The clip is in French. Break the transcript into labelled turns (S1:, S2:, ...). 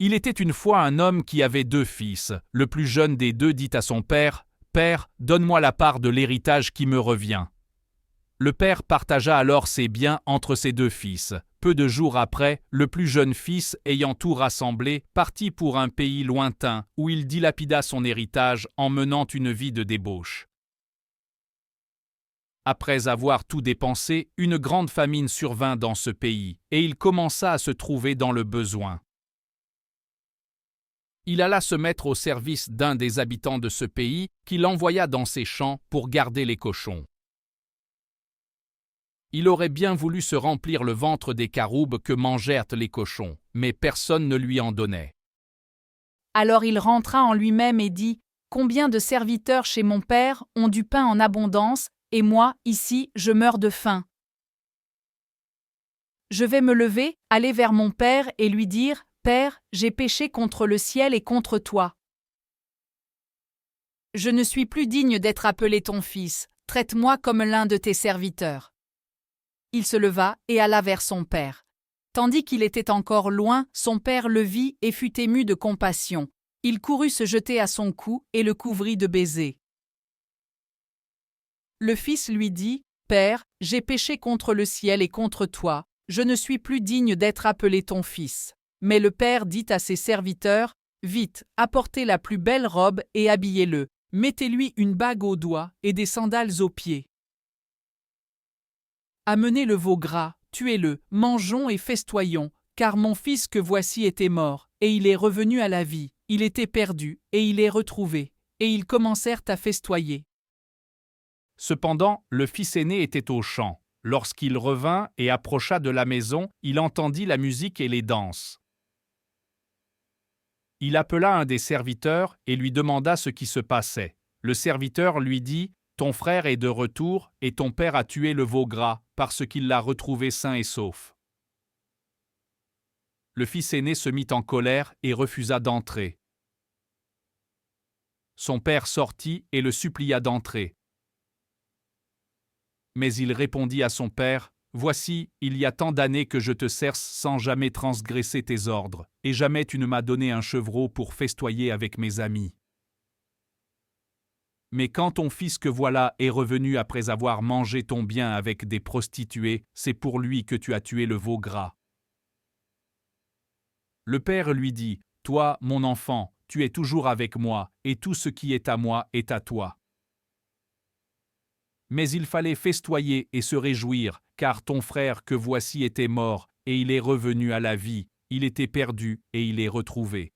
S1: Il était une fois un homme qui avait 2 fils. Le plus jeune des 2 dit à son père, « Père, donne-moi la part de l'héritage qui me revient. » Le père partagea alors ses biens entre ses 2 fils. Peu de jours après, le plus jeune fils, ayant tout rassemblé, partit pour un pays lointain, où il dilapida son héritage en menant une vie de débauche. Après avoir tout dépensé, une grande famine survint dans ce pays, et il commença à se trouver dans le besoin. Il alla se mettre au service d'un des habitants de ce pays, qui l'envoya dans ses champs pour garder les cochons. Il aurait bien voulu se remplir le ventre des caroubes que mangèrent les cochons, mais personne ne lui en donnait.
S2: Alors il rentra en lui-même et dit, « Combien de serviteurs chez mon père ont du pain en abondance, et moi, ici, je meurs de faim. Je vais me lever, aller vers mon père et lui dire, « Père, j'ai péché contre le ciel et contre toi. Je ne suis plus digne d'être appelé ton fils, traite-moi comme l'un de tes serviteurs. » Il se leva et alla vers son père. Tandis qu'il était encore loin, son père le vit et fut ému de compassion. Il courut se jeter à son cou et le couvrit de baisers. Le fils lui dit, « Père, j'ai péché contre le ciel et contre toi, je ne suis plus digne d'être appelé ton fils. » Mais le père dit à ses serviteurs, « Vite, apportez la plus belle robe et habillez-le, mettez-lui une bague au doigt et des sandales aux pieds. Amenez le veau gras, tuez-le, mangeons et festoyons, car mon fils que voici était mort, et il est revenu à la vie, il était perdu, et il est retrouvé. » Et ils commencèrent à festoyer.
S1: Cependant, le fils aîné était au champ. Lorsqu'il revint et approcha de la maison, il entendit la musique et les danses. Il appela un des serviteurs et lui demanda ce qui se passait. Le serviteur lui dit, « Ton frère est de retour et ton père a tué le veau gras parce qu'il l'a retrouvé sain et sauf. » Le fils aîné se mit en colère et refusa d'entrer. Son père sortit et le supplia d'entrer. Mais il répondit à son père, « Voici, il y a tant d'années que je te cerce sans jamais transgresser tes ordres, et jamais tu ne m'as donné un chevreau pour festoyer avec mes amis. Mais quand ton fils que voilà est revenu après avoir mangé ton bien avec des prostituées, c'est pour lui que tu as tué le veau gras. » Le père lui dit, « Toi, mon enfant, tu es toujours avec moi, et tout ce qui est à moi est à toi. Mais il fallait festoyer et se réjouir, car ton frère que voici était mort, et il est revenu à la vie, il était perdu et il est retrouvé. »